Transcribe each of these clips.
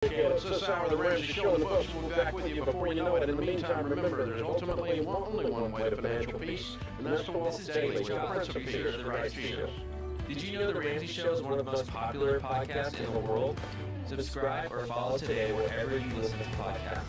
It's this hour of the Ramsey Show in the books. We'll be back with you before you know it. In the meantime, remember, there's ultimately only one way to financial peace, and that's to walk daily with the Prince of Peace, the right Peace. Did you know the Ramsey Show is one of the most popular podcasts in the world? Subscribe or follow today wherever you listen to podcasts.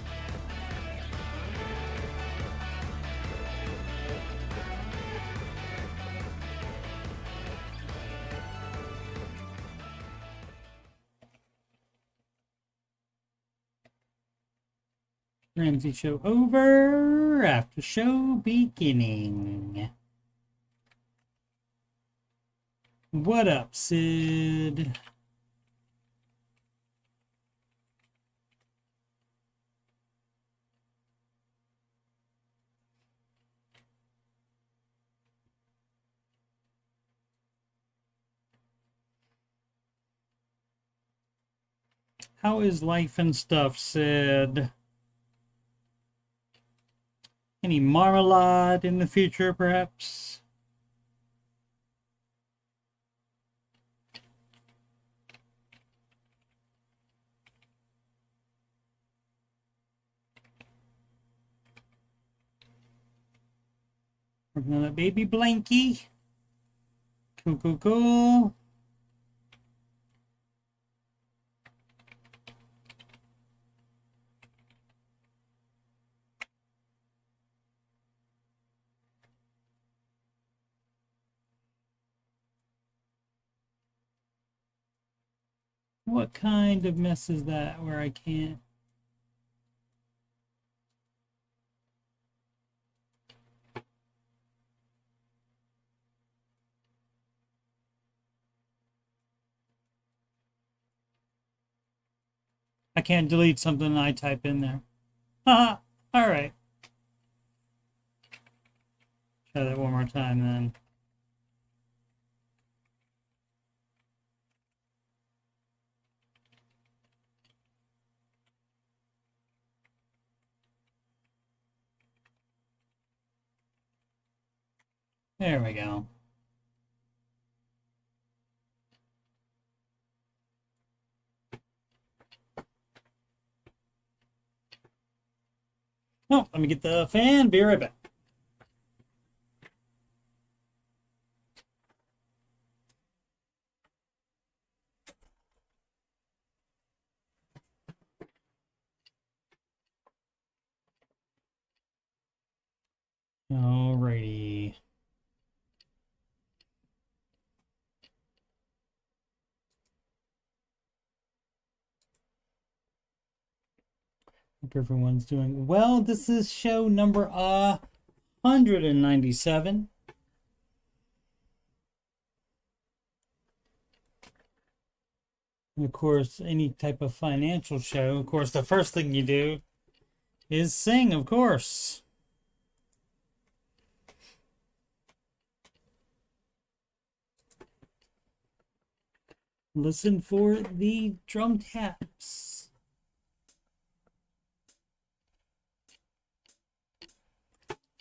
Ramsey Show over, after show beginning. What up, Sid? How is life and stuff, Sid? Any marmalade in the future, perhaps? Working on that baby blankie. Cool, cool, cool. What kind of mess is that where I can't? I can't delete something I type in there. Haha, all right. Try that one more time then. There we go. Oh, let me get the fan. Be right back. Alrighty. Hope everyone's doing well. This is show number 197. And of course, any type of financial show, of course, the first thing you do is sing, of course. Listen for the drum taps.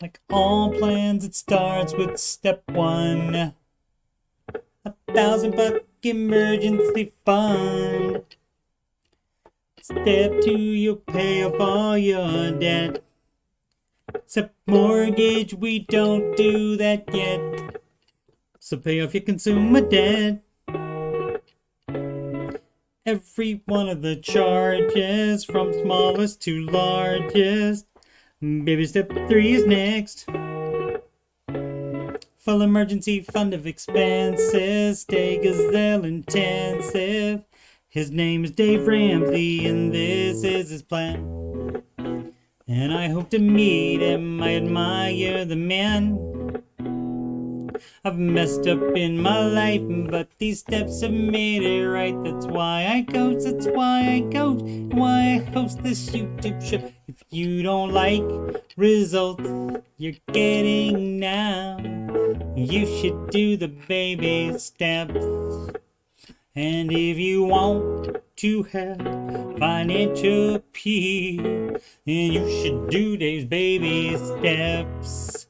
Like all plans, it starts with step one. $1,000 emergency fund. Step two, you'll pay off all your debt. Except mortgage, we don't do that yet. So pay off your consumer debt. Every one of the charges, from smallest to largest. Baby step 3 is next. Full emergency fund of expenses. Stay gazelle intensive. His name is Dave Ramsey and this is his plan. And I hope to meet him. I admire the man. I've messed up in my life, but these steps have made it right. That's why I coach, that's why I coach, why I host this YouTube show. If you don't like results you're getting now, you should do the baby steps. And if you want to have financial peace, then you should do Dave's baby steps.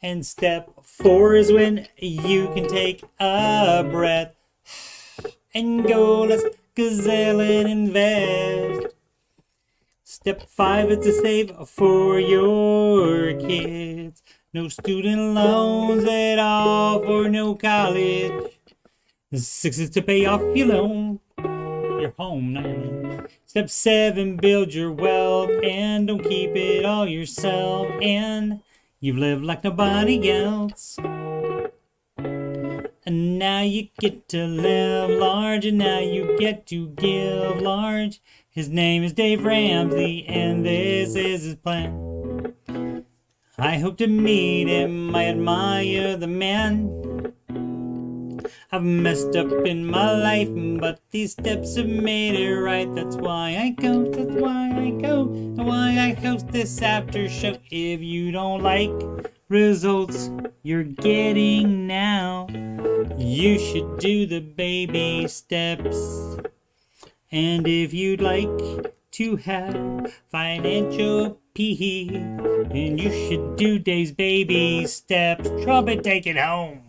And step 4 is when you can take a breath and go, let's gazelle and invest. Step 5 is to save for your kids. No student loans at all for no college. 6 is to pay off your loan. Your home, not your loan. Step 7, build your wealth and don't keep it all yourself. And you've lived like nobody else. And now you get to live large, and now you get to give large. His name is Dave Ramsey, and this is his plan. I hope to meet him, I admire the man. I've messed up in my life, but these steps have made it right. That's why I coach, that's why I coach, that's why I host this after show. If you don't like results you're getting now, you should do the baby steps. And if you'd like to have financial peace, then you should do Dave's baby steps. Trumpet, take it home.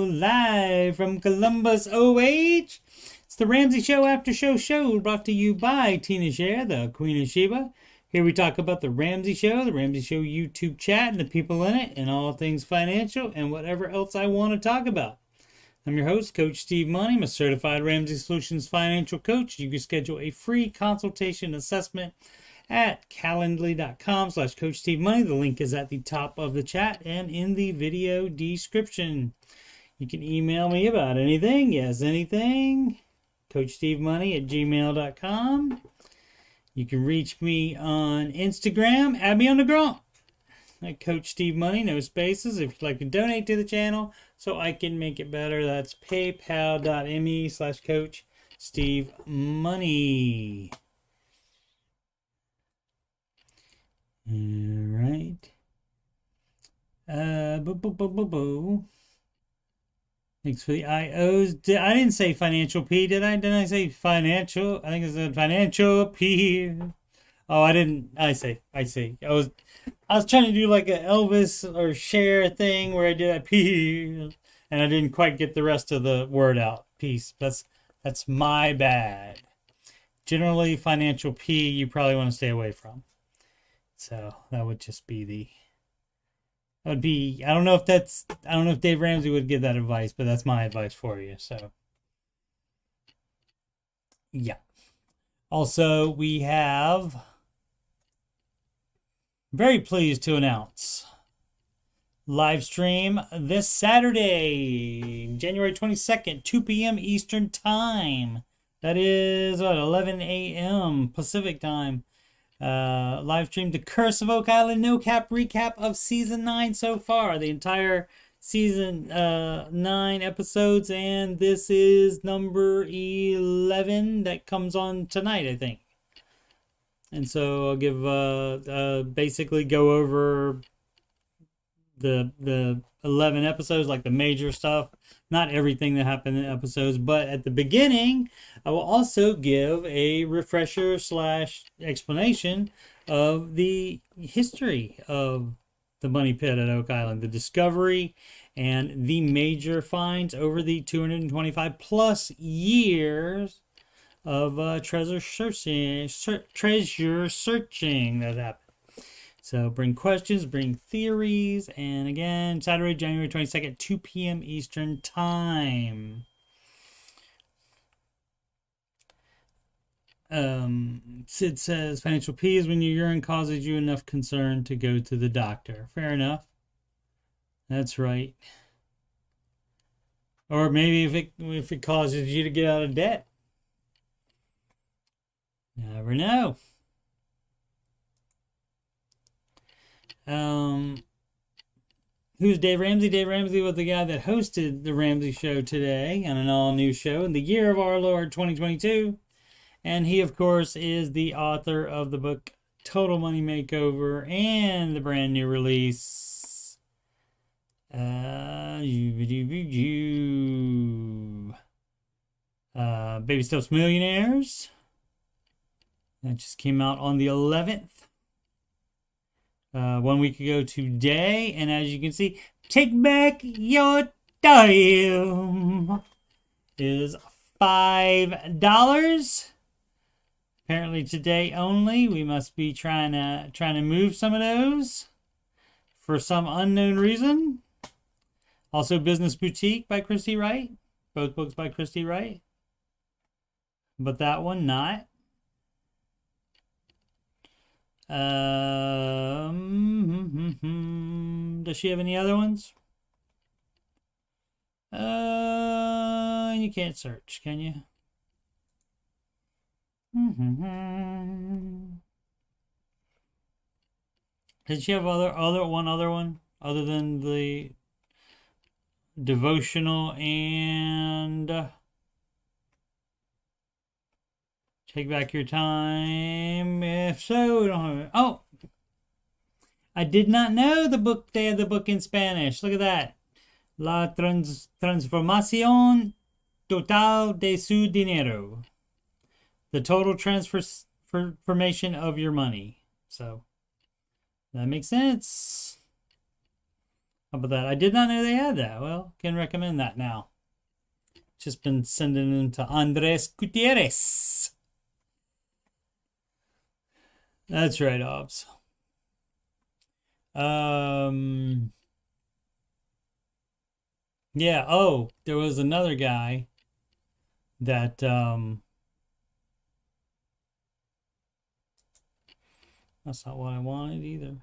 Live from Columbus, OH. It's the Ramsey Show Aftershow brought to you by Tina Scher, the Queen of Sheba. Here we talk about the Ramsey Show YouTube chat and the people in it, and all things financial and whatever else I want to talk about. I'm your host, Coach Steve Money. I'm a certified Ramsey Solutions financial coach. You can schedule a free consultation assessment at calendly.com/Coach Steve Money. The link is at the top of the chat and in the video description. You can email me about anything. Yes, anything. CoachSteveMoney@gmail.com. You can reach me on Instagram. Add me on the Gronk at Coach Steve Money, no spaces. If you'd like to donate to the channel so I can make it better, that's paypal.me/Coach Steve Money. All right. Thanks for the IOs. I didn't say financial P, did I? Didn't I say financial? I think I said financial P. Oh, I didn't. I see. I was trying to do like a Elvis or Cher thing where I did a P, and I didn't quite get the rest of the word out. Peace. That's my bad. Generally, financial P you probably want to stay away from. So that would just be I don't know if Dave Ramsey would give that advice, but that's my advice for you. So yeah. Also, we have very pleased to announce live stream this Saturday, January 22nd, 2 p.m. Eastern Time. That is 11 a.m. Pacific Time. Live stream The Curse of Oak Island No Cap recap of season 9 so far. The entire season 9 episodes, and this is number 11 that comes on tonight, I think. And so I'll give basically go over the 11 episodes, like the major stuff, not everything that happened in the episodes, but at the beginning I will also give a refresher / explanation of the history of the money pit at Oak Island, the discovery and the major finds over the 225 plus years of treasure searching that happened. So bring questions, bring theories, and again, Saturday, January 22nd, 2 p.m. Eastern Time. Sid says, financial P is when your urine causes you enough concern to go to the doctor. Fair enough. That's right. Or maybe if it causes you to get out of debt. Never know. Who's Dave Ramsey? Dave Ramsey was the guy that hosted the Ramsey Show today on an all-new show in the year of our Lord 2022. And he, of course, is the author of the book Total Money Makeover, and the brand new release. Baby Steps Millionaires. That just came out on the 11th. 1 week ago today. And as you can see, Take Back Your Time is $5. Apparently today only. We must be trying to move some of those for some unknown reason. Also, Business Boutique by Christy Wright. Both books by Christy Wright. But that one not. Does she have any other ones? You can't search, can you? Did she have one other one other than the devotional and Take Back Your Time? If so, we don't have it. Oh, I did not know they had the book in Spanish. Look at that. La transformación total de su dinero. The total transformation of your money. So, that makes sense. How about that? I did not know they had that. Well, can recommend that now. Just been sending them to Andres Gutierrez. That's right, Obs. Yeah, oh, there was another guy that that's not what I wanted either.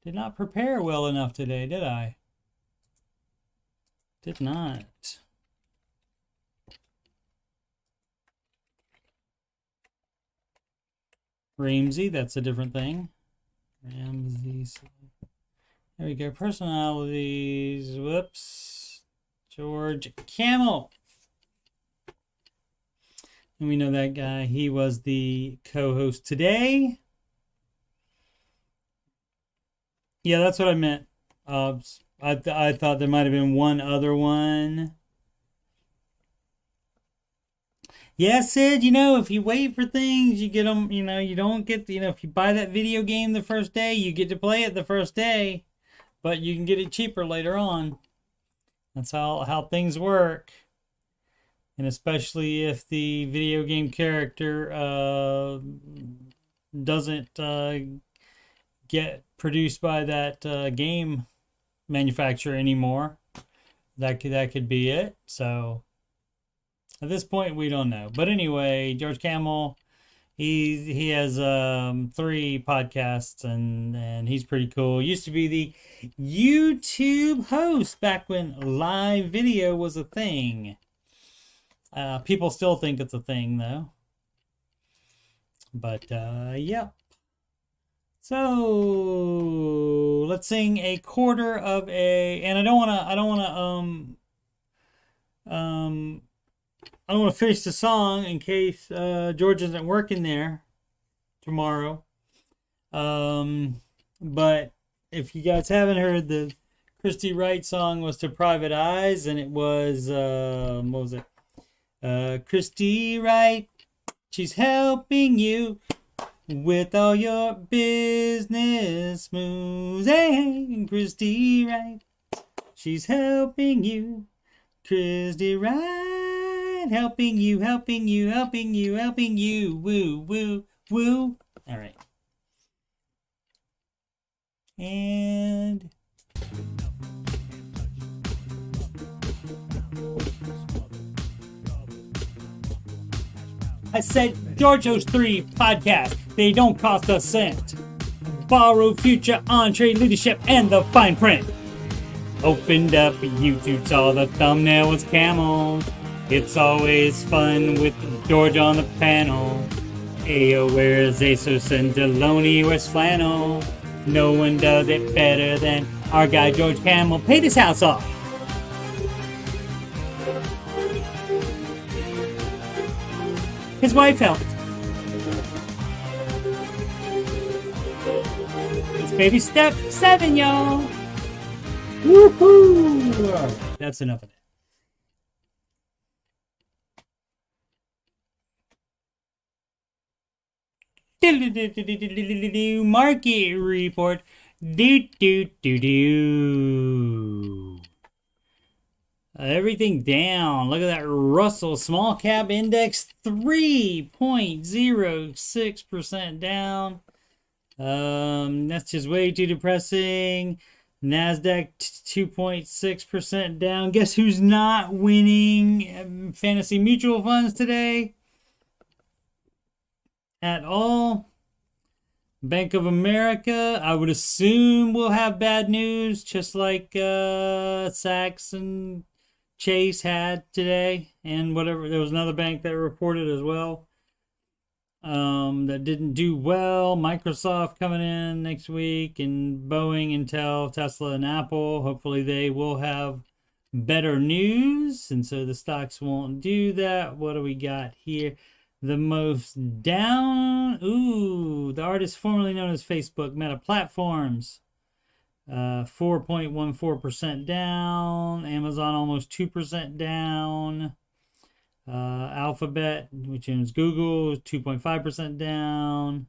Did not prepare well enough today, did I? Did not. Ramsey, that's a different thing. Ramsey. There we go. Personalities. Whoops. George Camel. And we know that guy. He was the co-host today. Yeah, that's what I meant. I thought there might have been one other one. Yeah, Sid, if you wait for things, you get them, you don't get, if you buy that video game the first day, you get to play it the first day, but you can get it cheaper later on. That's how things work. And especially if the video game character doesn't get produced by that game manufacturer anymore, that could be it. So at this point, we don't know. But anyway, George Camel, he has 3 podcasts, and he's pretty cool. Used to be the YouTube host back when live video was a thing. People still think it's a thing, though. But, yeah. So, let's sing a quarter of a... And I don't want to finish the song in case George isn't working there tomorrow. But if you guys haven't heard, the Christy Wright song was To Private Eyes, and it was, what was it? Christy Wright, she's helping you with all your business moves. Hey, Christy Wright, she's helping you. Christy Wright, helping you. Woo, woo, woo. All right. And... I said Giorgio's 3 podcast. They don't cost a cent. Borrow future entree leadership and the fine print. Opened up YouTube, saw the thumbnail was camel. It's always fun with George on the panel. Ayo wears ASOS and Deloney wears flannel. No one does it better than our guy George Camel. Paid his house off. His wife helped. Baby step 7, y'all. Woohoo! All right, that's enough of that. Market report. Everything down. Look at that Russell small cap index 3.06% down. That's just way too depressing. NASDAQ 2.6% down. Guess who's not winning fantasy mutual funds today? At all? Bank of America, I would assume will have bad news, just like Sachs and Chase had today, and whatever. There was another bank that reported as well that didn't do well. Microsoft coming in next week, and Boeing, Intel, Tesla, and Apple. Hopefully they will have better news, and so the stocks won't do that. What do we got here? The most down, the artist formerly known as Facebook, Meta Platforms, 4.14% down. Amazon almost 2% down. Alphabet, which owns Google, 2.5% down.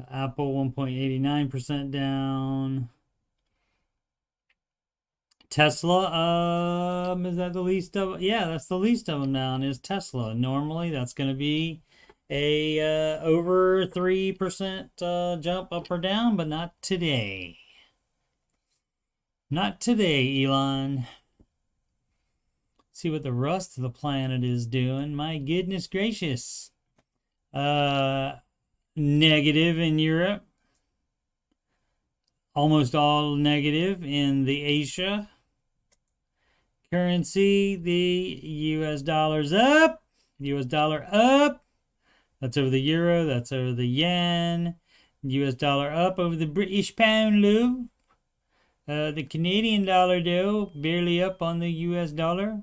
Apple, 1.89% down. Tesla, is that the least of? Yeah, that's the least of them down. Is Tesla. Normally, that's going to be a over 3% jump up or down, but not today. Not today, Elon. See what the rest of the planet is doing. My goodness gracious. Negative in Europe. Almost all negative in the Asia. Currency, the US dollar's up. US dollar up. That's over the euro. That's over the yen. US dollar up over the British pound, low. The Canadian dollar, though, barely up on the US dollar.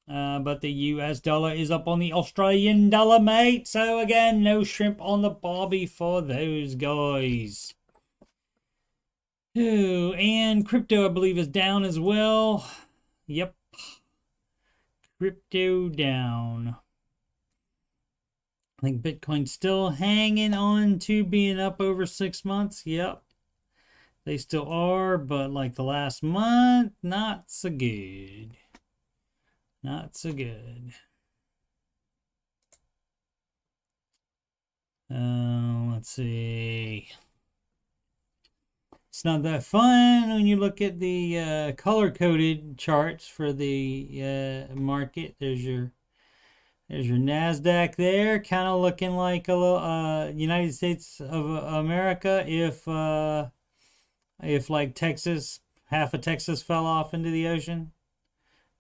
But the US dollar is up on the Australian dollar, mate. So again, no shrimp on the barbie for those guys. Oh, and crypto, I believe, is down as well. Yep. Crypto down. I think Bitcoin's still hanging on to being up over 6 months. Yep. They still are, but like the last month, not so good. Not so good. Let's see. It's not that fun when you look at the color-coded charts for the market. There's your NASDAQ there, kind of looking like a little United States of America if like Texas, half of Texas fell off into the ocean.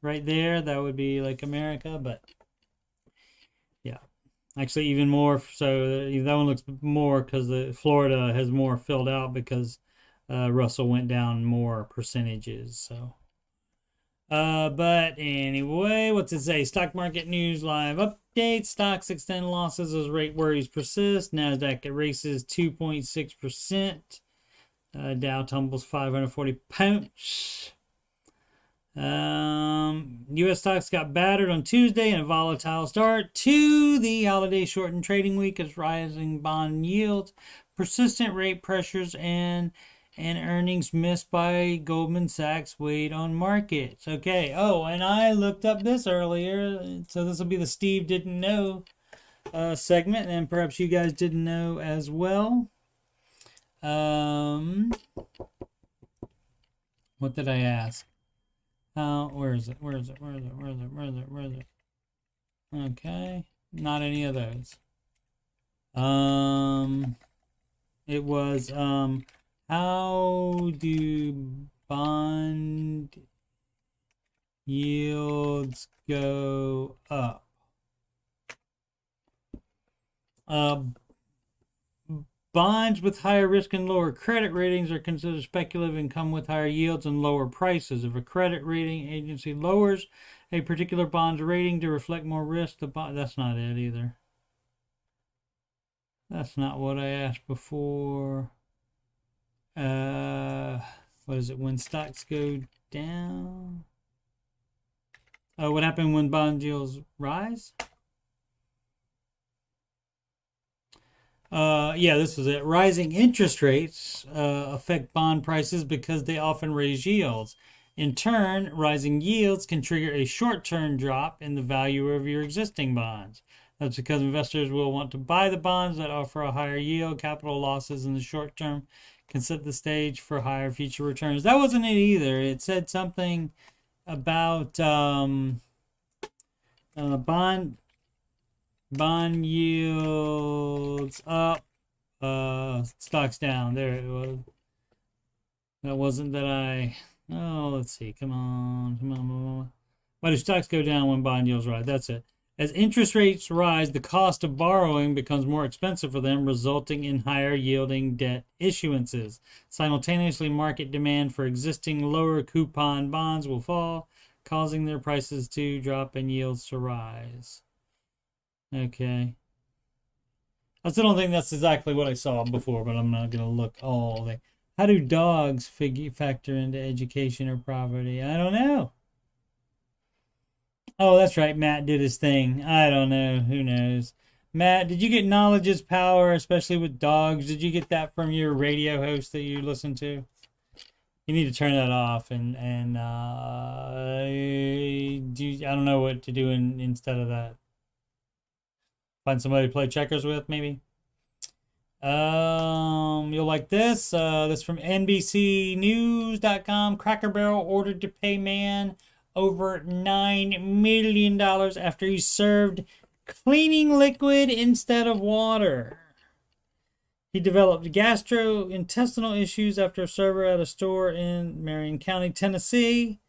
Right there, that would be like America, but yeah. Actually, even more, so that one looks more because the Florida has more filled out because Russell went down more percentages. So, but anyway, what's it say? Stock market news live update. Stocks extend losses as rate worries persist. Nasdaq erases 2.6%. Dow tumbles 540 points. U.S. stocks got battered on Tuesday in a volatile start to the holiday shortened trading week as rising bond yields, persistent rate pressures, and earnings missed by Goldman Sachs weighed on markets. Okay. Oh, and I looked up this earlier, so this will be the Steve Didn't Know segment, and perhaps you guys didn't know as well. What did I ask? Where is it? Okay. Not any of those. It was, how do bond yields go up? Bonds with higher risk and lower credit ratings are considered speculative and come with higher yields and lower prices. If a credit rating agency lowers a particular bond's rating to reflect more risk, the bond... That's not it either. That's not what I asked before. What is it? When stocks go down? Oh, what happened when bond yields rise? Yeah, this was it. Rising interest rates affect bond prices because they often raise yields. In turn, rising yields can trigger a short-term drop in the value of your existing bonds. That's because investors will want to buy the bonds that offer a higher yield. Capital losses in the short term can set the stage for higher future returns. That wasn't it either. It said something about bond yields up, stocks down. There it was. That wasn't that I. Oh, let's see. Come on. Why do stocks go down when bond yields rise? That's it. As interest rates rise, the cost of borrowing becomes more expensive for them, resulting in higher yielding debt issuances. Simultaneously, market demand for existing lower coupon bonds will fall, causing their prices to drop and yields to rise. Okay. I still don't think that's exactly what I saw before, but I'm not going to look all day. How do dogs factor into education or poverty? I don't know. Oh, that's right. Matt did his thing. I don't know. Who knows? Matt, did you get knowledge is power, especially with dogs? Did you get that from your radio host that you listen to? You need to turn that off and I don't know what to do instead of that. Find somebody to play checkers with, maybe. You'll like this. This from NBCnews.com. Cracker Barrel ordered to pay man over $9 million after he served cleaning liquid instead of water. He developed gastrointestinal issues after a server at a store in Marion County, Tennessee,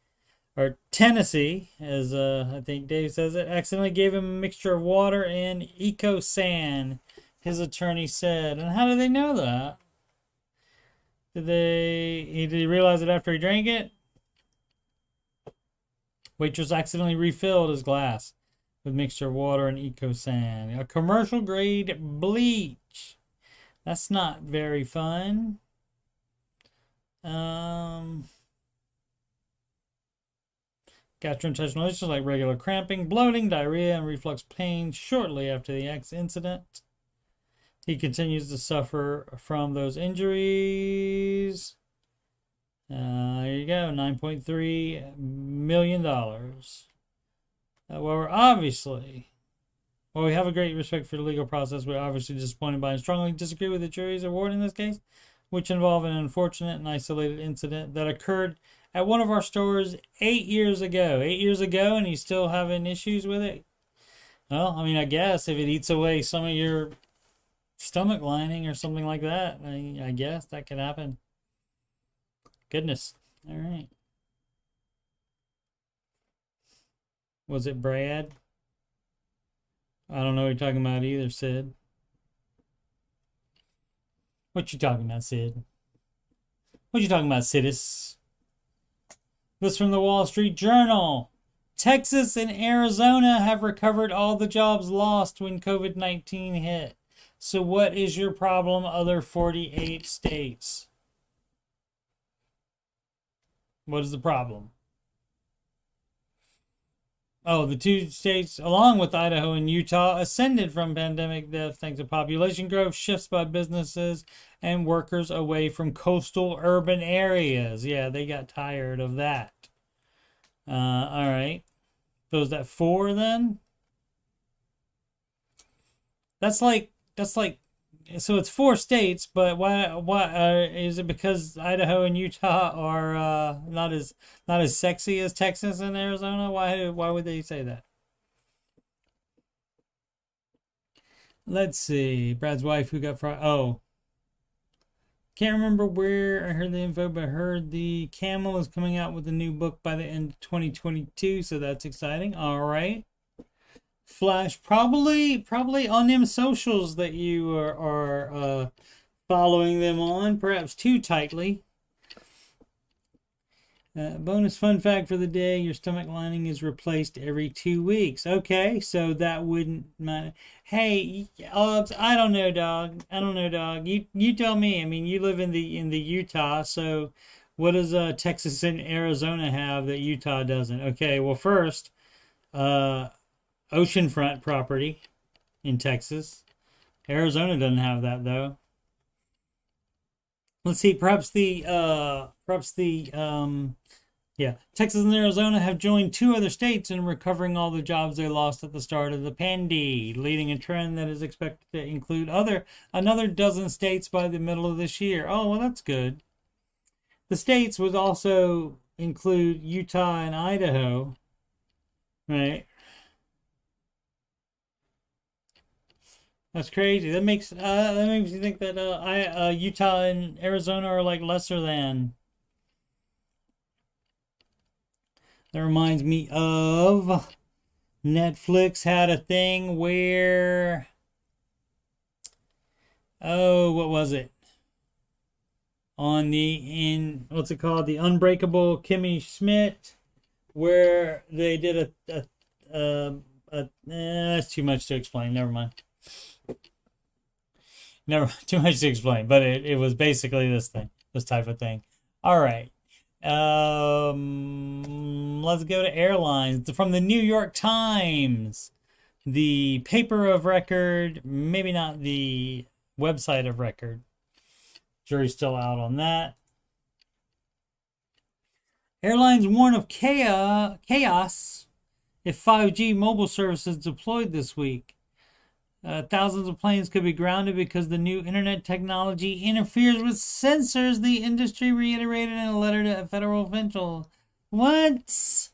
as I think Dave says it, accidentally gave him a mixture of water and Eco-San, his attorney said. And how did they know that? Did he realize it after he drank it? Waitress accidentally refilled his glass with mixture of water and Eco-San, a commercial grade bleach. That's not very fun. Gastrointestinal issues like regular cramping, bloating, diarrhea, and reflux pain shortly after the incident. He continues to suffer from those injuries. There you go, $9.3 million. While we have a great respect for the legal process, we're obviously disappointed by and strongly disagree with the jury's award in this case, which involved an unfortunate and isolated incident that occurred at one of our stores 8 years ago. 8 years ago, and he's still having issues with it? Well, I mean, I guess if it eats away some of your stomach lining or something like that, I guess that could happen. Goodness. All right. Was it Brad? I don't know what you're talking about either, Sid. What you talking about, Sid? What you talking about, Sidus? This from the Wall Street Journal. Texas and Arizona have recovered all the jobs lost when COVID-19 hit. So what is your problem, other 48 states? What is the problem? Oh, the two states, along with Idaho and Utah, ascended from pandemic death thanks to population growth, shifts by businesses and workers away from coastal urban areas. Yeah, they got tired of that. All right. So is that 4 then? That's like, so it's 4 states, but why is it because Idaho and Utah are not as sexy as Texas and Arizona? Why would they say that? Let's see. Brad's wife who got fried. Oh. Can't remember where I heard the info, but I heard the Camel is coming out with a new book by the end of 2022, so that's exciting. All right. Flash, probably on them socials that you are following them on, perhaps too tightly. Bonus fun fact for the day: your stomach lining is replaced every 2 weeks. Okay, so that wouldn't matter. Hey, I don't know, dog. You tell me. I mean, you live in the Utah, so What does Texas and Arizona have that Utah doesn't? Okay, well, first, oceanfront property in Texas. Arizona doesn't have that, though. Let's see. Yeah, Texas and Arizona have joined 2 other states in recovering all the jobs they lost at the start of the pandemic, leading a trend that is expected to include another dozen states by the middle of this year. Oh, well, that's good. The states would also include Utah and Idaho, right? That's crazy. That makes you think that Utah and Arizona are like lesser than. That reminds me of Netflix had a thing where, what was it? What's it called? The Unbreakable Kimmy Schmidt, where they did that's too much to explain. Never mind. Too much to explain, but it was basically this type of thing. All right. Let's go to airlines. From the New York Times, the paper of record, maybe not the website of record. Jury's still out on that. Airlines warn of chaos if 5G mobile services deployed this week. Thousands of planes could be grounded because the new internet technology interferes with sensors, the industry reiterated in a letter to a federal official. What?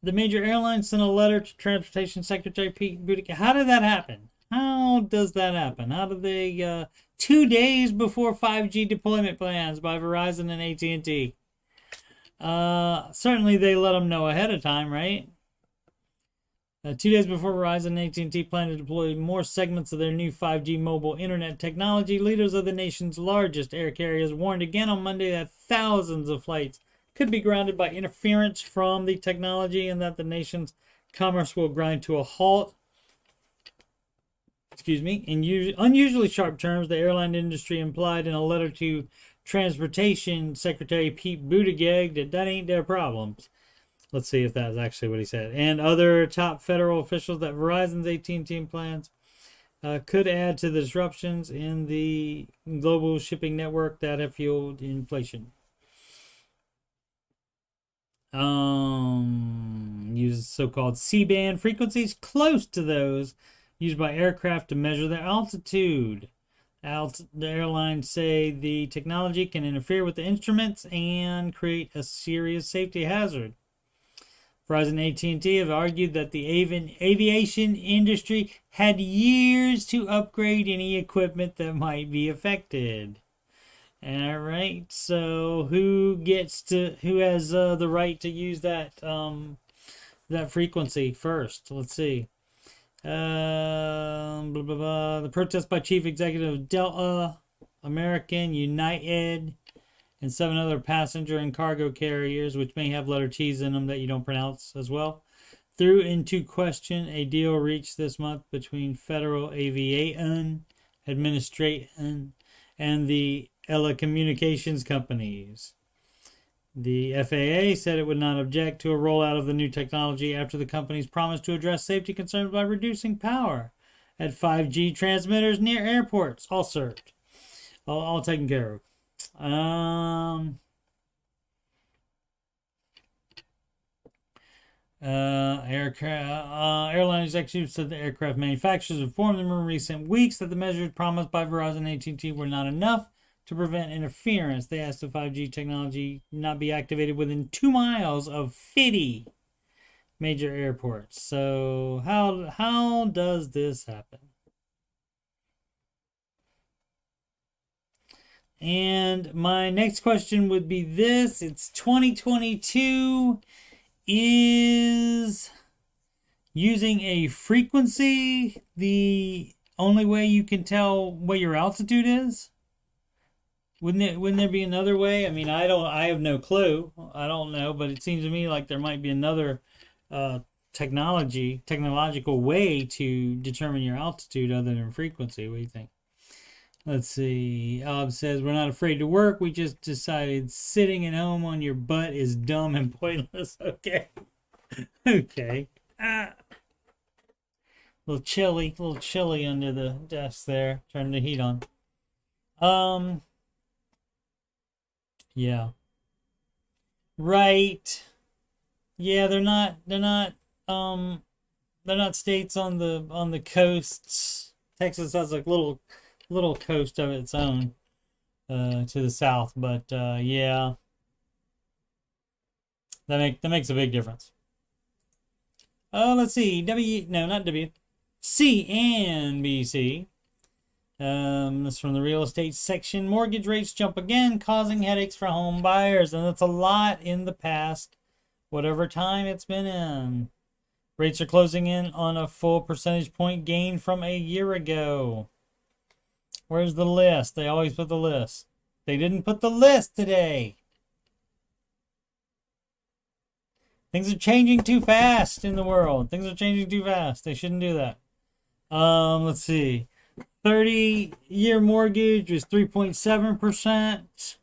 The major airlines sent a letter to Transportation Secretary Pete Buttigieg. How did that happen? How does that happen? How did they, 2 days before 5G deployment plans by Verizon and AT&T? Certainly they let them know ahead of time, right? 2 days before Verizon and AT&T plan to deploy more segments of their new 5G mobile internet technology, leaders of the nation's largest air carriers warned again on Monday that thousands of flights could be grounded by interference from the technology and that the nation's commerce will grind to a halt. In unusually sharp terms, the airline industry implied in a letter to Transportation Secretary Pete Buttigieg that ain't their problems. Let's see if that's actually what he said. And other top federal officials that Verizon's AT&T plans could add to the disruptions in the global shipping network that have fueled inflation. Uses so-called C-band frequencies close to those used by aircraft to measure their altitude. The airlines say the technology can interfere with the instruments and create a serious safety hazard. Verizon and AT&T have argued that the aviation industry had years to upgrade any equipment that might be affected. All right, so who has the right to use that frequency first? Let's see. The protest by Chief Executive of Delta, American, United, and 7 other passenger and cargo carriers, which may have letter T's in them that you don't pronounce as well, threw into question a deal reached this month between Federal Aviation Administration and the telecommunications companies. The FAA said it would not object to a rollout of the new technology after the companies promised to address safety concerns by reducing power at 5G transmitters near airports. All served. All taken care of. Airline executives said the aircraft manufacturers informed them in recent weeks that the measures promised by Verizon and AT&T were not enough to prevent interference. They asked the 5G technology not be activated within 2 miles of 50 major airports. So how does this happen? And my next question would be this. It's 2022. Is using a frequency the only way you can tell what your altitude is? Wouldn't there be another way? I mean, I have no clue. I don't know, but it seems to me like there might be another technological way to determine your altitude other than frequency. What do you think? Let's see. Ob says, we're not afraid to work. We just decided sitting at home on your butt is dumb and pointless. Okay. Okay. A little chilly under the desk there. Turn the heat on. Yeah. Right. Yeah, they're not states on the coasts. Texas has a little coast of its own to the south, but yeah, that makes a big difference. Let's see. CNBC. That's from the real estate section. Mortgage rates jump again, causing headaches for home buyers, and that's a lot in the past, whatever time it's been in. Rates are closing in on a full percentage point gain from a year ago. Where's the list? They always put the list. They didn't put the list today. Things are changing too fast in the world. Things are changing too fast. They shouldn't do that. Let's see. 30-year mortgage is 3.7%.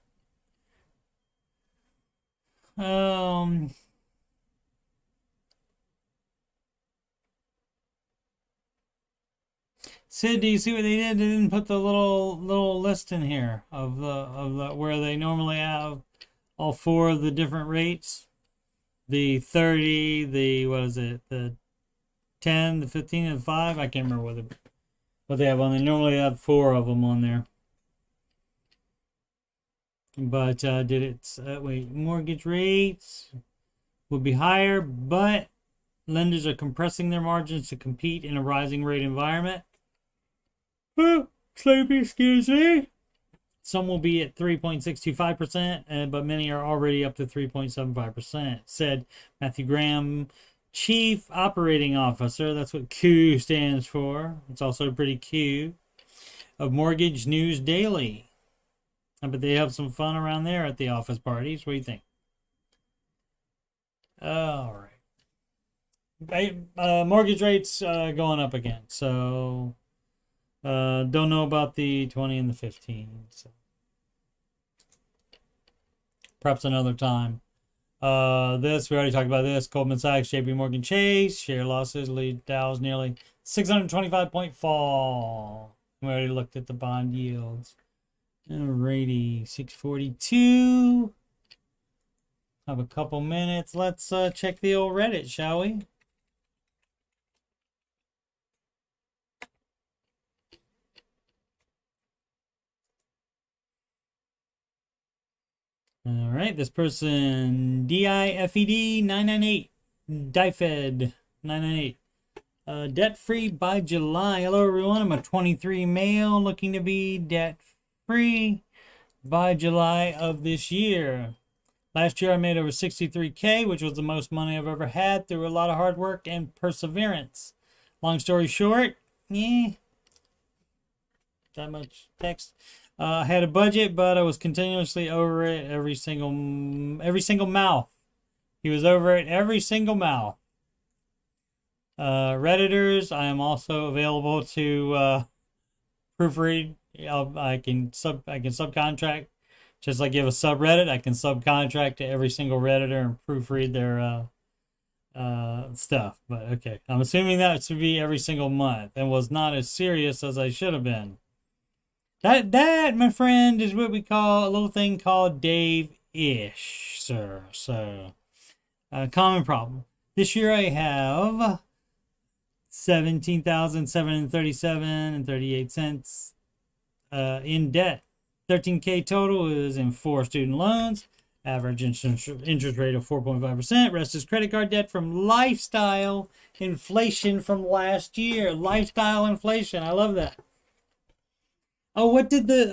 Sid, do you see what they did? They didn't put the little list in here of the where they normally have all four of the different rates. The 30, the 10, the 15, and the 5. I can't remember what they have on there. Normally they have 4 of them on there. But mortgage rates will be higher, but lenders are compressing their margins to compete in a rising rate environment. Oh, sleepy, excuse me. Some will be at 3.625%, but many are already up to 3.75%, said Matthew Graham, Chief Operating Officer. That's what Q stands for. It's also pretty Q, of Mortgage News Daily. But they have some fun around there at the office parties. What do you think? All right. Mortgage rates going up again. So don't know about the 20 and the 15. So perhaps another time. We already talked about this. Goldman Sachs, JP Morgan Chase, share losses lead Dow's nearly 625-point fall. We already looked at the bond yields. Alrighty, 642. Have a couple minutes. Let's check the old Reddit, shall we? All right, this person, DIFED 998, DIFED 998. Debt-free by July. Hello, everyone. I'm a 23 male looking to be debt-free by July of this year. Last year, I made over $63K, which was the most money I've ever had through a lot of hard work and perseverance. Long story short, that much text. I had a budget, but I was continuously over it every single mouth. He was over it every single mouth. Redditors, I am also available to proofread. I can subcontract, just like you have a subreddit. I can subcontract to every single Redditor and proofread their stuff. But okay, I'm assuming that should be every single month, and was not as serious as I should have been. That, my friend, is what we call a little thing called Dave-ish, sir. So, common problem. This year I have $17,737.38 in debt. 13K total is in 4 student loans. Average interest rate of 4.5%. Rest is credit card debt from lifestyle inflation from last year. Lifestyle inflation. I love that. Oh, what did the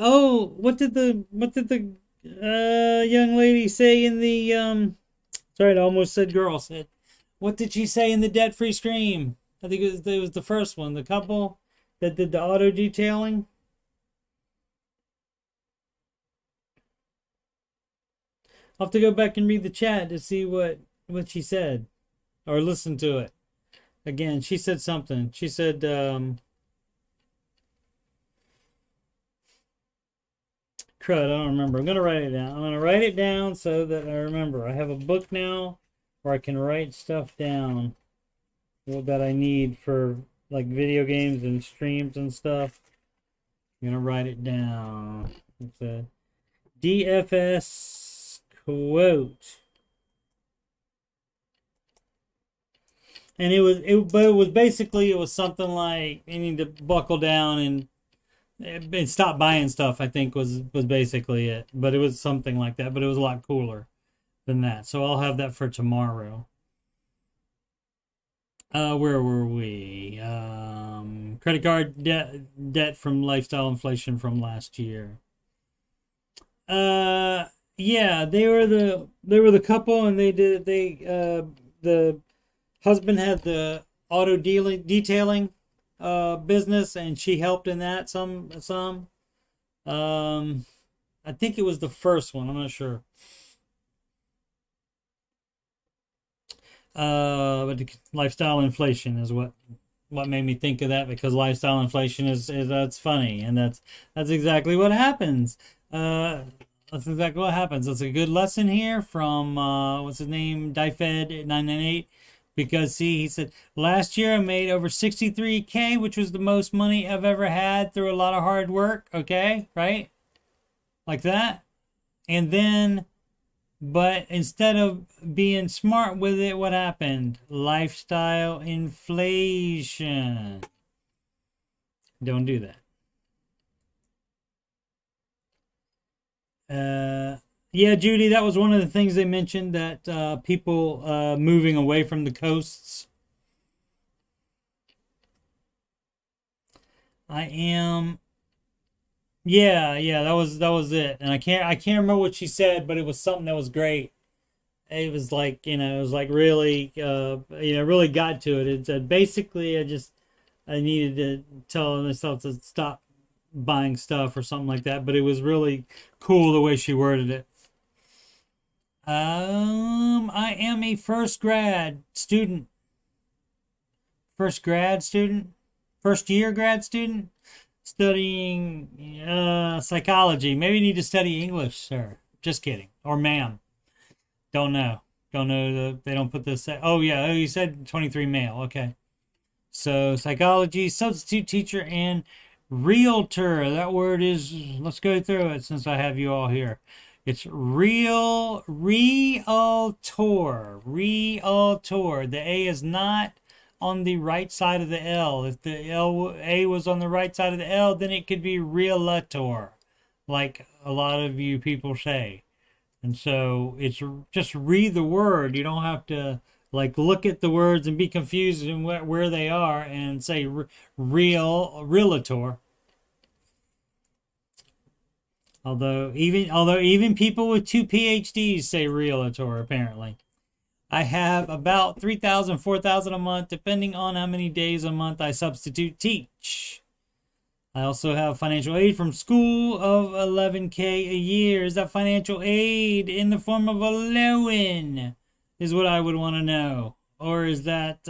young lady say in the sorry, I almost said girl said. What did she say in the debt-free stream? I think it was the first one, the couple that did the auto detailing. I'll have to go back and read the chat to see what she said, or listen to it again. She said something. She said crud, I don't remember. I'm going to write it down. I'm going to write it down so that I remember. I have a book now where I can write stuff down that I need for like video games and streams and stuff. I'm going to write it down. It's a DFS quote. And it was basically something like you need to buckle down and stop buying stuff. I think was basically it, but it was something like that. But it was a lot cooler than that. So I'll have that for tomorrow. Where were we? Credit card debt from lifestyle inflation from last year. Yeah, they were the couple, and the husband had the auto detailing business, and she helped in that some. I think it was the first one. I'm not sure. But the lifestyle inflation is what made me think of that, because lifestyle inflation is that's funny, and that's exactly what happens. That's exactly what happens. That's a good lesson here from what's his name, DieFed998. Because see, he said, last year I made over $63K, which was the most money I've ever had through a lot of hard work. Okay, right? Like that. And then, but instead of being smart with it, what happened? Lifestyle inflation. Don't do that. Yeah, Judy, that was one of the things they mentioned, that people moving away from the coasts. Yeah, that was it. And I can't remember what she said, but it was something that was great. It was like, it was like really, really got to it. It said basically I needed to tell myself to stop buying stuff or something like that, but it was really cool the way she worded it. I am a first year grad student studying psychology. Maybe you need to study English, sir. Just kidding. Or ma'am. Don't know. They don't put this. Oh yeah. Oh, you said 23 male. Okay. So psychology, substitute teacher, and realtor. That word is, let's go through it since I have you all here. It's realtor. The A is not on the right side of the L. If the A was on the right side of the L, then it could be realtor, like a lot of you people say. And so it's just read the word. You don't have to like look at the words and be confused in where they are and say realtor. Although even people with 2 PhDs say realtor, apparently. I have about 3,000, 4,000 a month, depending on how many days a month I substitute teach. I also have financial aid from school of $11K a year. Is that financial aid in the form of a loan? Is what I would want to know. Or is that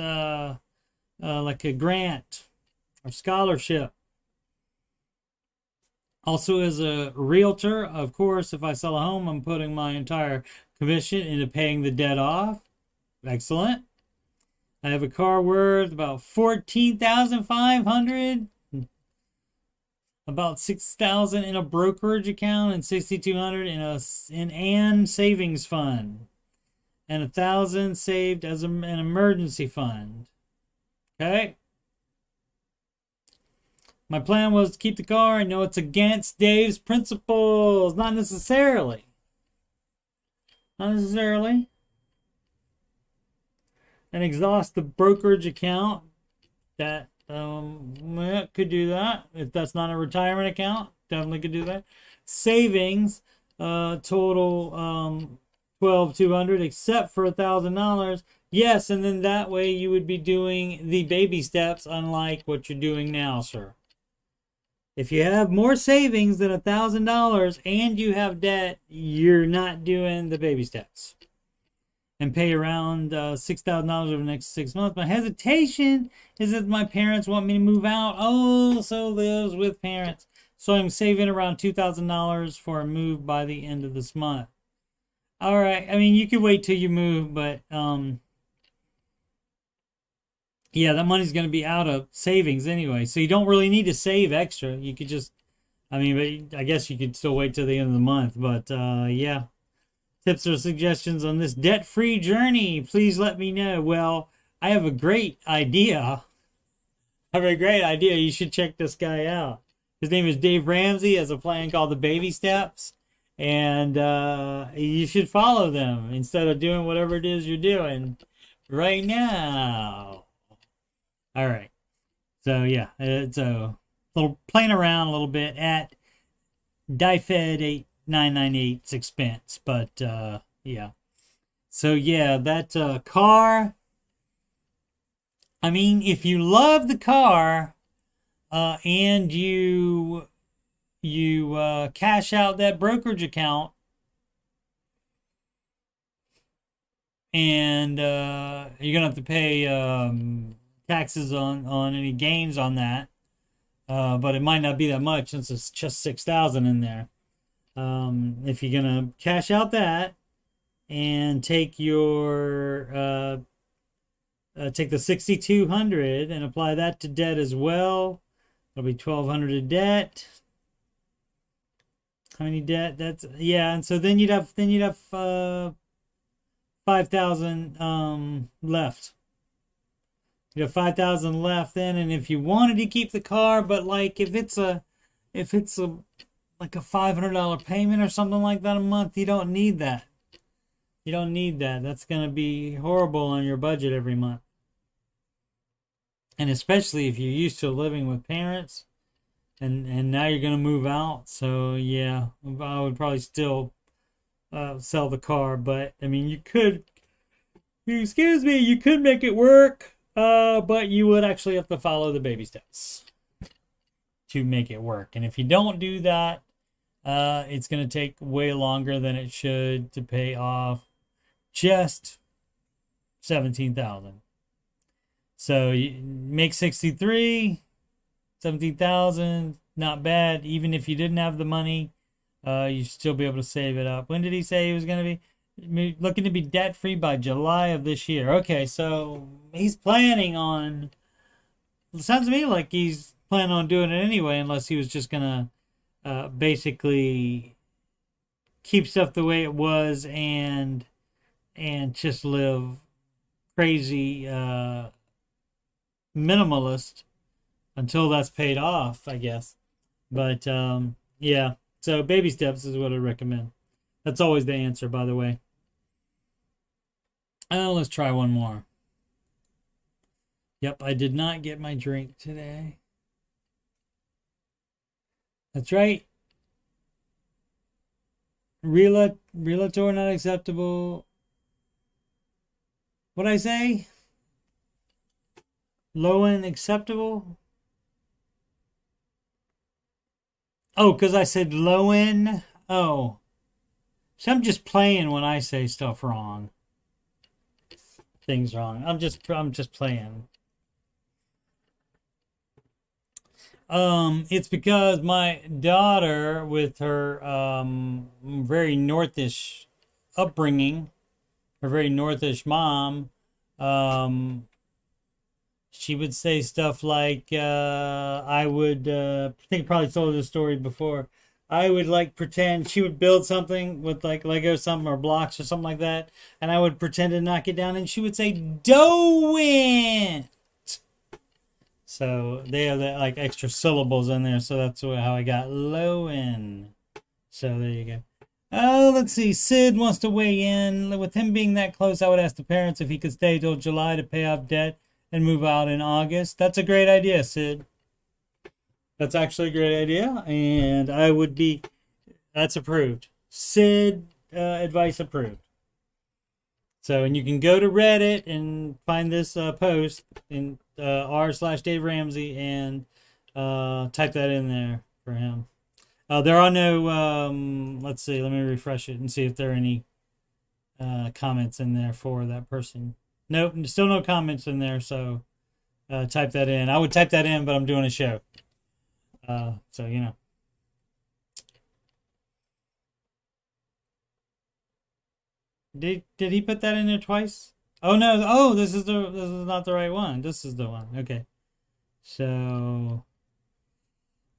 like a grant or scholarship? Also, as a realtor, of course, if I sell a home, I'm putting my entire commission into paying the debt off. Excellent. I have a car worth about $14,500, about $6,000 in a brokerage account, and $6,200 in an savings fund, and $1,000 saved as an emergency fund. Okay. My plan was to keep the car. I know it's against Dave's principles. Not necessarily. Not necessarily. And exhaust the brokerage account. That could do that. If that's not a retirement account, definitely could do that. Savings, total $12,200, except for $1,000. Yes, and then that way you would be doing the baby steps, unlike what you're doing now, sir. If you have more savings than $1,000 and you have debt, you're not doing the baby steps. And pay around $6,000 over the next 6 months. My hesitation is that my parents want me to move out. Oh, so lives with parents. So I'm saving around $2,000 for a move by the end of this month. All right. I mean, you could wait till you move, but yeah, that money's going to be out of savings anyway. So you don't really need to save extra. You could just, I mean, but I guess you could still wait till the end of the month. But yeah, tips or suggestions on this debt-free journey, please let me know. Well, I have a great idea. You should check this guy out. His name is Dave Ramsey. He has a plan called the Baby Steps. And you should follow them instead of doing whatever it is you're doing right now. All right. So, yeah. It's a little playing around a little bit at DieFed8998's expense. But, yeah. So, yeah, that car. I mean, if you love the car and you cash out that brokerage account and you're gonna have to pay taxes on any gains on that, but it might not be that much since it's just $6,000 in there. If you're gonna cash out that and take your take the $6,200 and apply that to debt as well, it'll be $1,200 of debt. How many debt? That's, yeah. And so then you'd have 5,000 left. You have 5,000 left then, and if you wanted to keep the car, but like if it's like a $500 payment or something like that a month, you don't need that. You don't need that. That's going to be horrible on your budget every month. And especially if you're used to living with parents and now you're going to move out. So, yeah, I would probably still sell the car. But, I mean, you could make it work. But you would actually have to follow the baby steps to make it work. And if you don't do that, it's going to take way longer than it should to pay off just $17,000. So you make 63, 17,000, not bad. Even if you didn't have the money, you still be able to save it up. When did he say he was going to be looking to be debt free by July of this year? Okay, so he's planning on. It sounds to me like he's planning on doing it anyway, unless he was just going to basically keep stuff the way it was and just live crazy minimalist until that's paid off, I guess. But yeah, so baby steps is what I recommend. That's always the answer, by the way. Let's try one more. Yep, I did not get my drink today. That's right. Realtor not acceptable. What'd I say? Low end acceptable? Oh, because I said low end? Oh. So I'm just playing when I say stuff wrong. Things wrong. I'm just playing. It's because my daughter, with her very northish upbringing, her very northish mom, she would say stuff like, I would, I think I probably told this story before. I would like pretend she would build something with like Lego something or blocks or something like that, and I would pretend to knock it down, and she would say "doent." So they have that like extra syllables in there, so that's how I got low-end. So there you go. Oh, let's see. Sid wants to weigh in. With him being that close, I would ask the parents if he could stay till July to pay off debt and move out in August. That's a great idea, Sid. That's actually a great idea, and that's approved. Sid, advice approved. So, and you can go to Reddit and find this post in r/Dave Ramsey and type that in there for him. There are no, let's see, let me refresh it and see if there are any comments in there for that person. Nope, still no comments in there, so type that in. I would type that in, but I'm doing a show. So, you know. Did he put that in there twice? Oh no! Oh, this is not the right one. This is the one. Okay. So,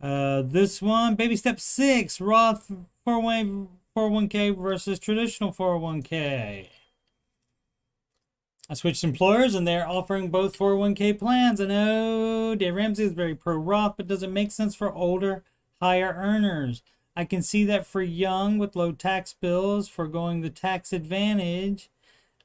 this one, baby step 6, Roth 401k versus traditional 401k. I switched employers and they're offering both 401k plans. I know Dave Ramsey is very pro Roth, but does it make sense for older, higher earners? I can see that for young with low tax bills, foregoing the tax advantage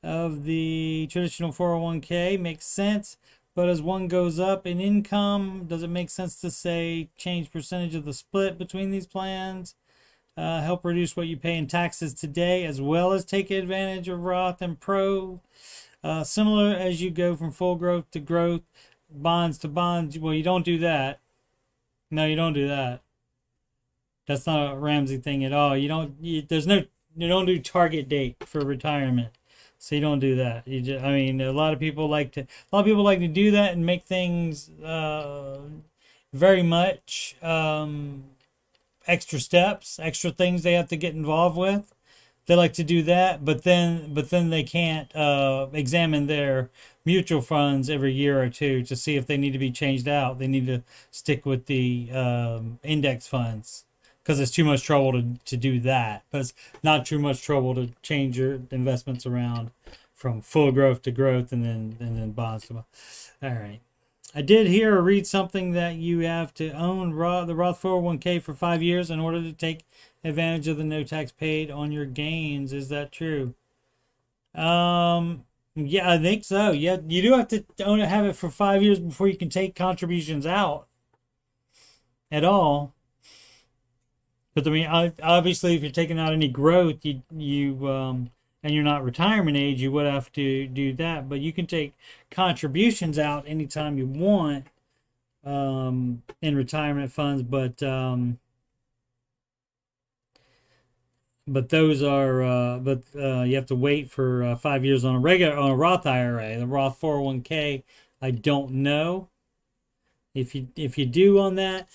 of the traditional 401k makes sense. But as one goes up in income, does it make sense to say change percentage of the split between these plans? Help reduce what you pay in taxes today, as well as take advantage of Roth and Pro. Similar as you go from full growth to growth, bonds to bonds. Well, you don't do that. No, you don't do that. That's not a Ramsey thing at all. You don't do target date for retirement. So you don't do that. A lot of people like to do that and make things very much extra steps, extra things they have to get involved with. They like to do that, but then they can't examine their mutual funds every year or two to see if they need to be changed out. They need to stick with the index funds because it's too much trouble to do that. But it's not too much trouble to change your investments around from full growth to growth and then bonds to bonds. All right. I did hear or read something that you have to own the Roth 401k for 5 years in order to take advantage of the no tax paid on your gains. Is that true? Yeah, I think so. Yeah, you do have to have it for 5 years before you can take contributions out at all. But I mean, obviously, if you're taking out any growth, you and you're not retirement age, you would have to do that. But you can take contributions out anytime you want in retirement funds. But those are you have to wait for 5 years on a Roth IRA. The Roth 401k, I don't know if you do on that.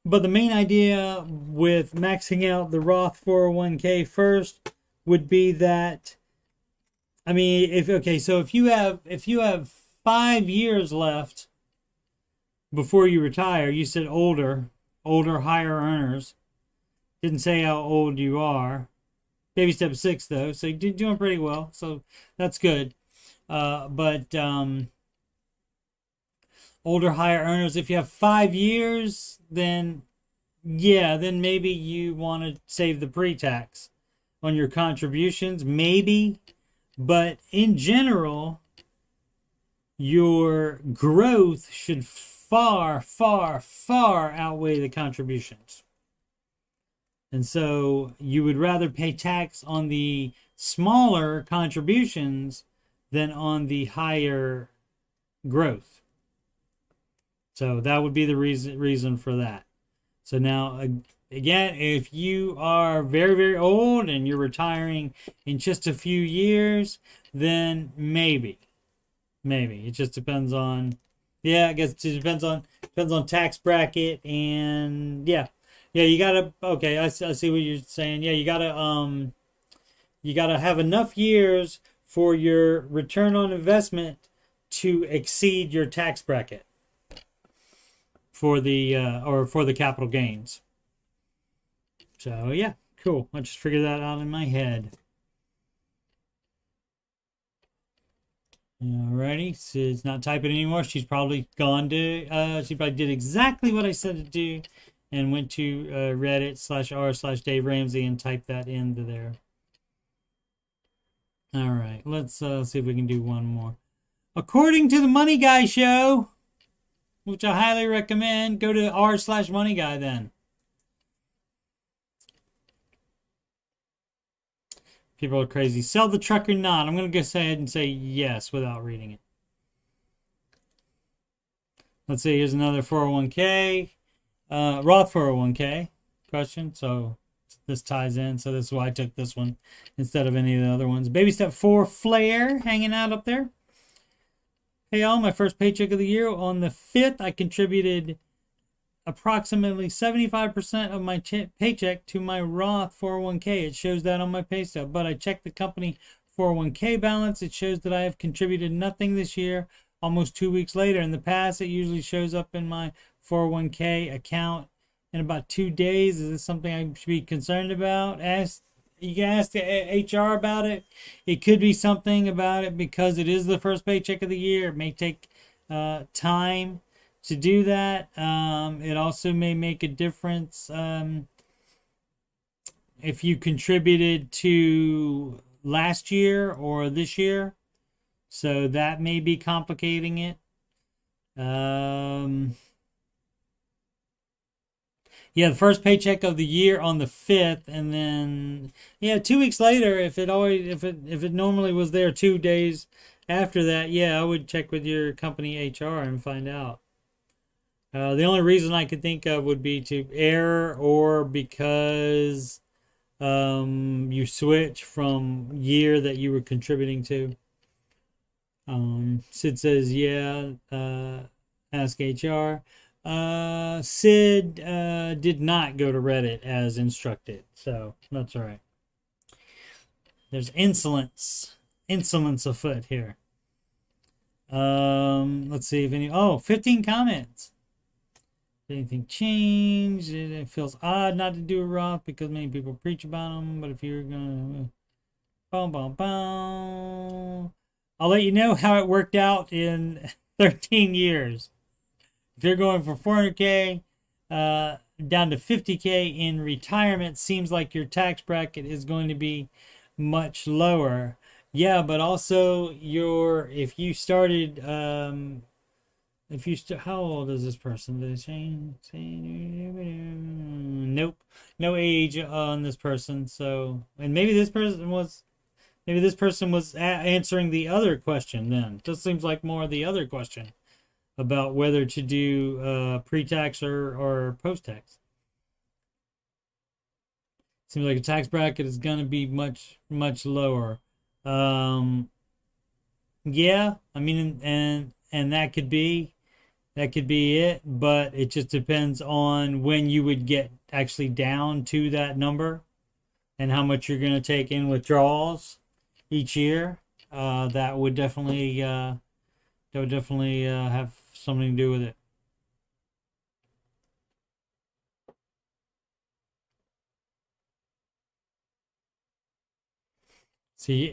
But the main idea with maxing out the Roth 401k first would be that, I mean, if you have 5 years left before you retire, you said older, higher earners. Didn't say how old you are. Baby step 6 though, so you're doing pretty well. So that's good. But older, higher earners, if you have 5 years, then maybe you want to save the pre-tax on your contributions, maybe. But in general, your growth should far, far, far outweigh the contributions. And so you would rather pay tax on the smaller contributions than on the higher growth. So that would be the reason for that. So now, again, if you are very, very old and you're retiring in just a few years, then maybe. It just depends on, I guess it depends on tax bracket and you gotta, okay, I see what you're saying. Yeah, you gotta have enough years for your return on investment to exceed your tax bracket for the capital gains. So yeah, cool. I just figured that out in my head. Alrighty, so it's not typing anymore. She's probably gone to, she probably did exactly what I said to do and went to Reddit/r/Dave Ramsey and typed that into there. All right, let's see if we can do one more. According to the Money Guy show, which I highly recommend, go to r/Money Guy then. People are crazy. Sell the truck or not? I'm going to go ahead and say yes without reading it. Let's see. Here's another 401k. Roth 401k question. So this ties in. So this is why I took this one instead of any of the other ones. Baby step 4, Flair, hanging out up there. Hey, all. My first paycheck of the year on the 5th. I contributed approximately 75% of my paycheck to my Roth 401k. It shows that on my pay stub, but I checked the company 401k balance. It shows that I have contributed nothing this year, almost 2 weeks later. In the past, it usually shows up in my 401k account in about 2 days. Is this something I should be concerned about? You can ask the HR about it. It could be something about it because it is the first paycheck of the year. It may take time to do that. It also may make a difference if you contributed to last year or this year. So that may be complicating it. Yeah, the first paycheck of the year on the 5th, and then 2 weeks later, if it normally was there 2 days after that, I would check with your company HR and find out. The only reason I could think of would be to error or because you switch from year that you were contributing to. Sid says, ask HR. Sid did not go to Reddit as instructed, so that's all right. There's insolence afoot here. Let's see if 15 comments. Did anything change? It feels odd not to do a Roth because many people preach about them, but if you're gonna I'll let you know how it worked out in 13 years. If you're going from 400K down to 50K in retirement, seems like your tax bracket is going to be much lower. Yeah, but also if you started, how old is this person? Did it change? Nope, no age on this person. So, and maybe this person was answering the other question. Then this seems like more the other question about whether to do pre-tax or post-tax. Seems like a tax bracket is going to be much, much lower. I mean, and that could be it, but it just depends on when you would get actually down to that number and how much you're going to take in withdrawals each year. That would definitely have something to do with it.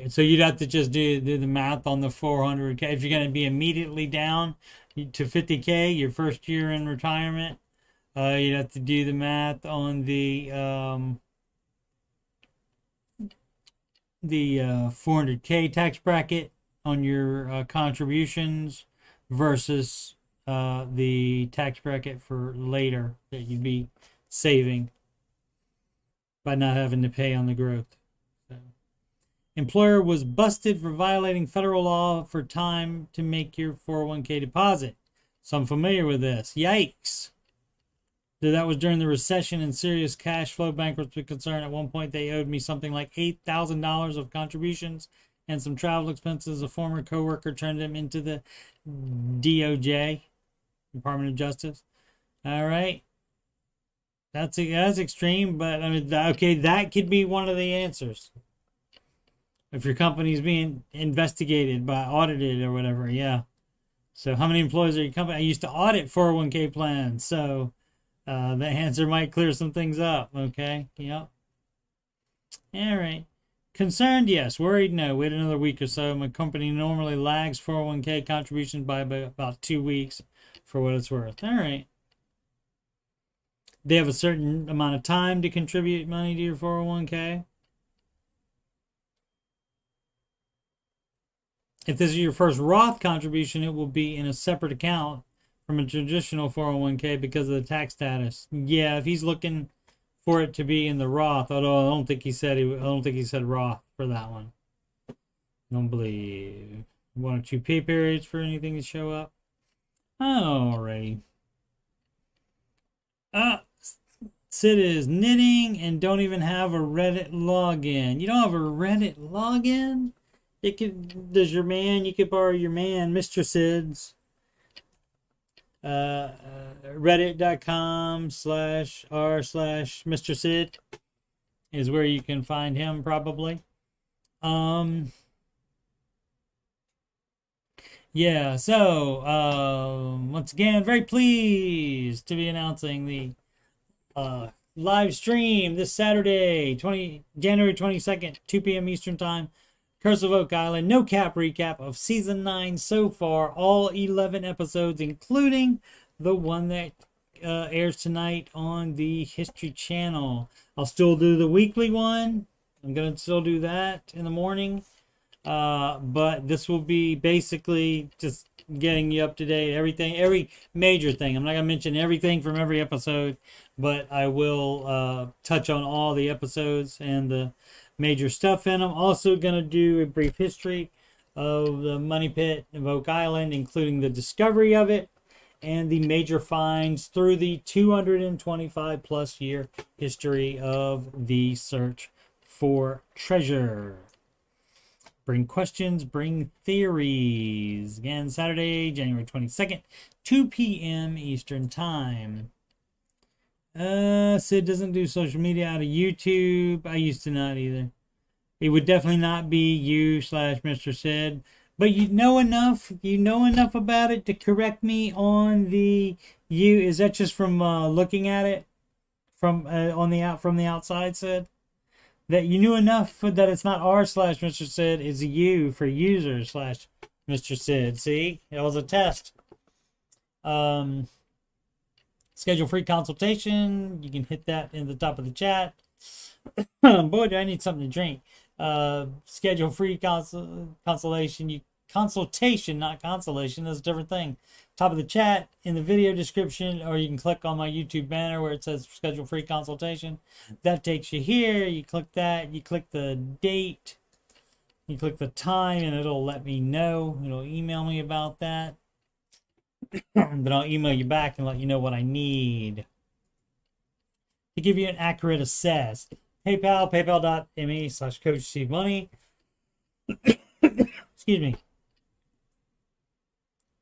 So you'd have to just do the math on the 400K. If you're going to be immediately down to 50K, your first year in retirement, you'd have to do the math on the 400K tax bracket on your contributions versus the tax bracket for later that you'd be saving by not having to pay on the growth. So, employer was busted for violating federal law for time to make your 401k deposit. So I'm familiar with this. Yikes. That was during the recession and serious cash flow bankruptcy concern. At one point, they owed me something like $8,000 of contributions and some travel expenses. A former coworker turned them into the DOJ, Department of Justice. All right, that's extreme, but I mean, okay, that could be one of the answers. If your company's being investigated by audited or whatever, yeah. So, how many employees are your company? I used to audit 401k plans, so the answer might clear some things up. Okay, yep. All right. Concerned, yes. Worried, no. Wait another week or so. My company normally lags 401k contributions by about 2 weeks for what it's worth. All right. They have a certain amount of time to contribute money to your 401k. If this is your first Roth contribution, it will be in a separate account from a traditional 401k because of the tax status. Yeah, if he's looking for it to be in the Roth, although I don't think he said Roth for that one. I don't believe. 1 or 2 pay periods for anything to show up. Alrighty. Sid is knitting and don't even have a Reddit login. You don't have a Reddit login? You could borrow your man, Mr. Sid's. reddit.com/r/Mr. Sid is where you can find him probably. Yeah, so once again, very pleased to be announcing the live stream this Saturday, January 22nd, 2 p.m. Eastern Time. Curse of Oak Island, no cap recap of season 9 so far, all 11 episodes, including the one that airs tonight on the History Channel. I'll still do the weekly one. I'm going to still do that in the morning. But this will be basically just getting you up to date, everything, every major thing. I'm not going to mention everything from every episode, but I will touch on all the episodes and the major stuff in them. Also going to do a brief history of the Money Pit of Oak Island, including the discovery of it and the major finds through the 225 plus year history of the search for treasure. Bring questions, bring theories. Again, Saturday, January 22nd, 2 p.m. Eastern Time. Sid doesn't do social media out of YouTube. I used to not either. It would definitely not be you/Mr. Sid. But you know enough about it to correct me on the you. Is that just from looking at it from the outside, Sid? That you knew enough that it's not r/Mr. Sid, it's a U for user/Mr. Sid. See, it was a test. Schedule free consultation. You can hit that in the top of the chat. Boy, do I need something to drink. Schedule free consultation. Consultation, not consolation. That's a different thing. Top of the chat, in the video description, or you can click on my YouTube banner where it says schedule free consultation. That takes you here. You click that. You click the date. You click the time, and it'll let me know. It'll email me about that. Then I'll email you back and let you know what I need to give you an accurate assess. PayPal, paypal.me/Coach Steve Money. Excuse me.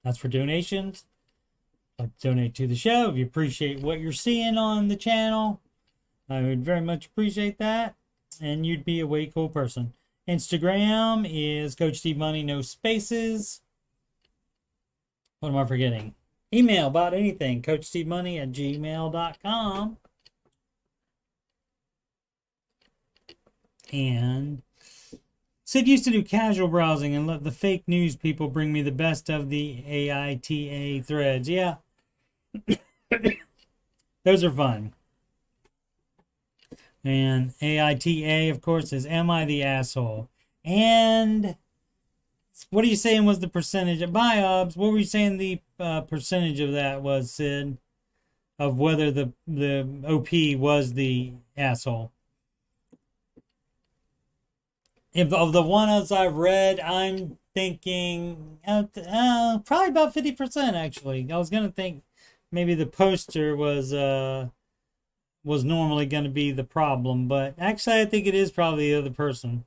That's for donations. Like to donate to the show. If you appreciate what you're seeing on the channel, I would very much appreciate that. And you'd be a way cool person. Instagram is Coach Steve Money, no spaces. What am I forgetting? Email about anything, CoachSteveMoney@gmail.com. And Sid used to do casual browsing and let the fake news people bring me the best of the AITA threads. Yeah. Those are fun. And AITA, of course, is Am I the Asshole? And what are you saying was the percentage of biobs? What were you saying the percentage of that was, Sid? Of whether the OP was the asshole? If of the ones I've read, I'm thinking probably about 50%. Actually, I was gonna think maybe the poster was normally gonna be the problem, but actually, I think it is probably the other person.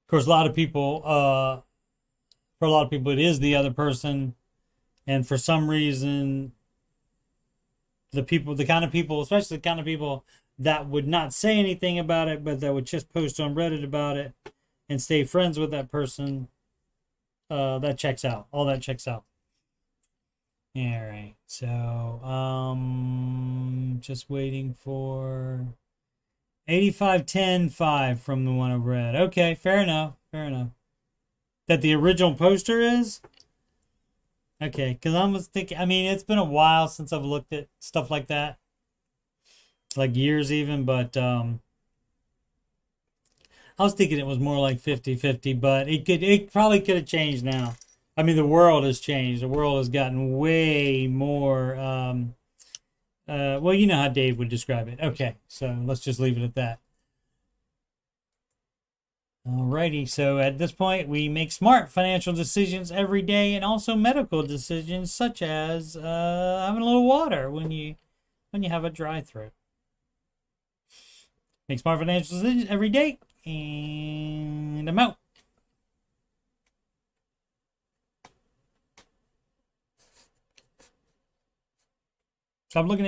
Of course, for a lot of people, it is the other person, and for some reason, the kind of people, especially the kind of people that would not say anything about it, but that would just post on Reddit about it and stay friends with that person, that checks out. All that checks out. All right, so just waiting for 8510.5 from the one I've read. Okay, fair enough. That the original poster is? Okay, because I was thinking, I mean, it's been a while since I've looked at stuff like that. Like years even, but I was thinking it was more like 50-50, but it probably could have changed now. I mean, the world has changed. The world has gotten way more, well, you know how Dave would describe it. Okay, so let's just leave it at that. Alrighty, so at this point, we make smart financial decisions every day and also medical decisions, such as having a little water when you have a dry throat. Make smart financial decisions every day, and I'm out. Stop looking at